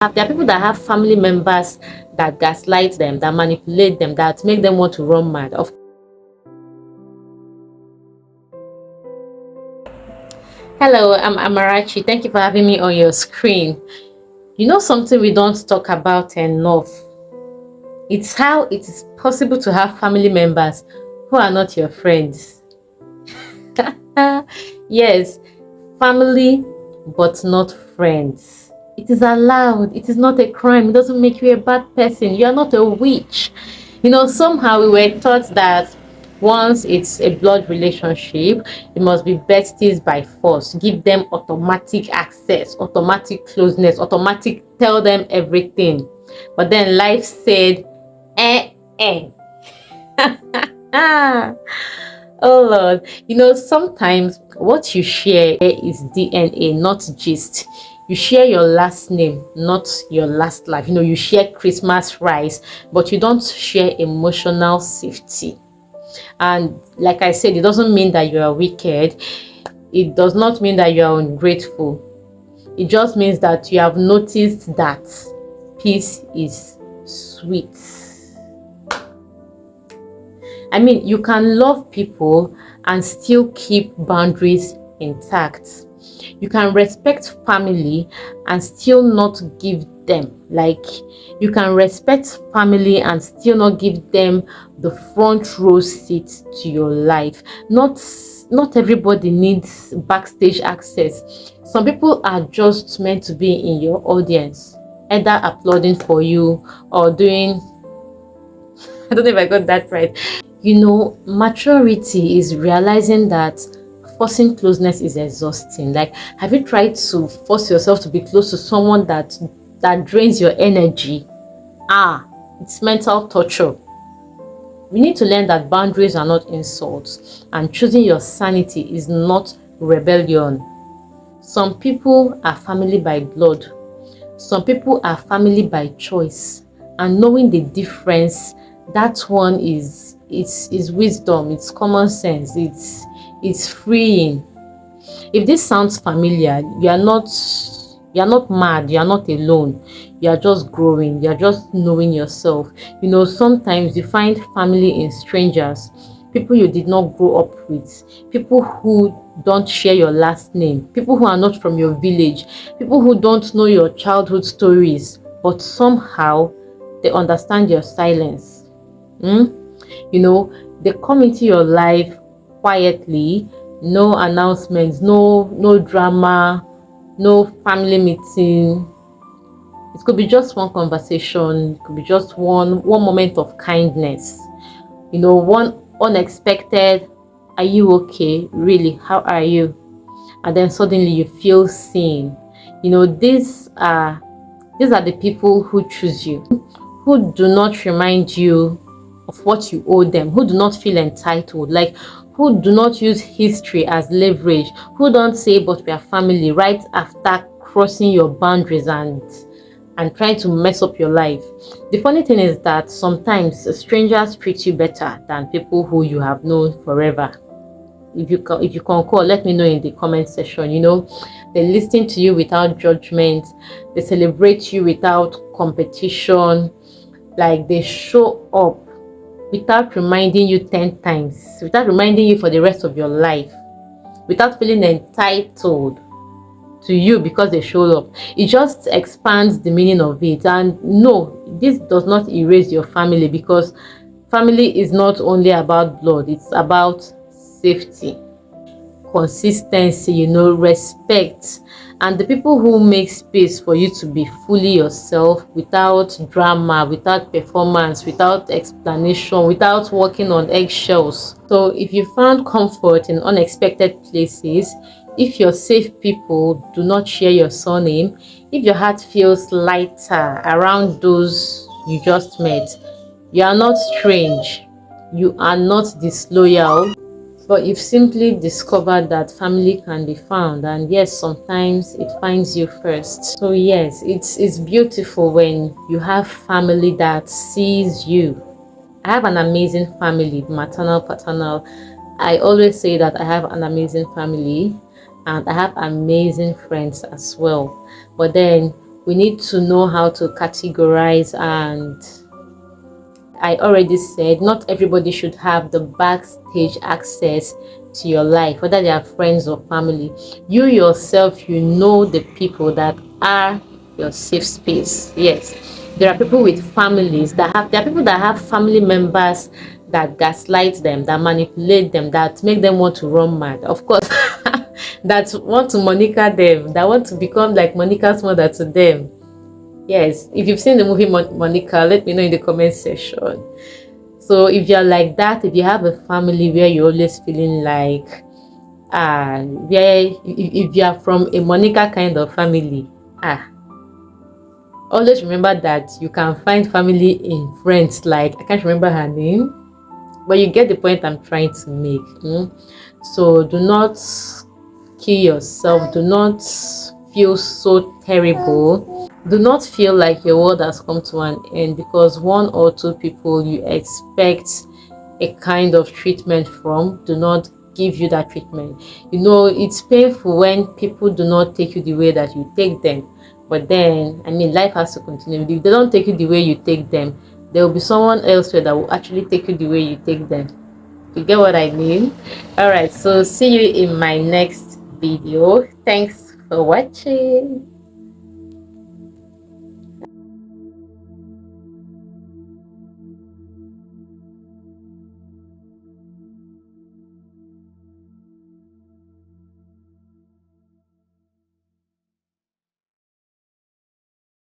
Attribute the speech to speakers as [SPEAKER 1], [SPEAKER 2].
[SPEAKER 1] There are people that have family members that gaslight them, that manipulate them, that make them want to run mad. Hello, I'm Amarachi. Thank you for having me on your screen. You know something we don't talk about enough? It's how it is possible to have family members who are not your friends. Yes, family but not friends. It is allowed. It is not a crime. It doesn't make you a bad person. You are not a witch. Somehow we were taught that once it's a blood relationship, it must be besties by force. Give them automatic access, automatic closeness, automatic tell them everything. But then life said, eh. Oh Lord, sometimes what you share is DNA, not gist. You share your last name, not your last life. You share Christmas rice, but you don't share emotional safety. And like I said, it doesn't mean that you are wicked. It does not mean that you are ungrateful. It just means that you have noticed that peace is sweet. I mean, you can love people and still keep boundaries intact. You can respect family and still not give them. Like, you can respect family and still not give them the front row seat to your life. Not everybody needs backstage access. Some people are just meant to be in your audience, either applauding for you or doing I don't know if I got that right. Maturity is realizing that forcing closeness is exhausting. Like, have you tried to force yourself to be close to someone that drains your energy? It's mental torture. We need to learn that boundaries are not insults, and choosing your sanity is not rebellion. Some people are family by blood. Some people are family by choice. And knowing the difference, that one is wisdom, it's common sense, it's freeing. If this sounds familiar, you are not mad, you are not alone. You are just growing, you are just knowing yourself. Sometimes you find family in strangers, people you did not grow up with, people who don't share your last name, people who are not from your village, people who don't know your childhood stories, but somehow they understand your silence. They come into your life quietly, no announcements, no drama, no family meeting. It could be just one conversation, it could be just one moment of kindness, one unexpected, "Are you okay? Really, how are you?" And then suddenly you feel seen. These are the people who choose you, who do not remind you of what you owe them, who do not feel entitled, like who do not use history as leverage, who don't say "but we are family" right after crossing your boundaries and trying to mess up your life. The funny thing is that sometimes strangers treat you better than people who you have known forever. If you concur, let me know in the comment section. They listen to you without judgment, they celebrate you without competition, like they show up without reminding you 10 times, without reminding you for the rest of your life, without feeling entitled to you because they showed up. It just expands the meaning of it. And no, this does not erase your family, because family is not only about blood, it's about safety, consistency, respect, and the people who make space for you to be fully yourself without drama, without performance, without explanation, without walking on eggshells. So if you found comfort in unexpected places, if your safe people do not share your surname, if your heart feels lighter around those you just met, you are not strange, you are not disloyal, but you've simply discovered that family can be found. And yes, sometimes it finds you first. So yes, it's beautiful when you have family that sees you. I have an amazing family, maternal, paternal. I always say that I have an amazing family, and I have amazing friends as well. But then We need to know how to categorize, and I already said not everybody should have the backstage access to your life, whether they are friends or family. You yourself, you know the people that are your safe space. Yes, there are people with families that have, there are people that have family members that gaslight them, that manipulate them, that make them want to run mad. Of course, that want to Monica them, that want to become like Monica's mother to them. Yes, if you've seen the movie Monica, let me know in the comment section. So if you're like that, if you have a family where you're always feeling like, where if you are from a Monica kind of family, always remember that you can find family in friends. Like, I can't remember her name, but you get the point I'm trying to make. So do not kill yourself. Do not feel so terrible. Do not feel like your world has come to an end because one or two people you expect a kind of treatment from do not give you that treatment. It's painful when people do not take you the way that you take them, but then life has to continue. If they don't take you the way you take them, there will be someone elsewhere that will actually take you the way you take them. You get what I mean? All right, so see you in my next video. Thanks for watching.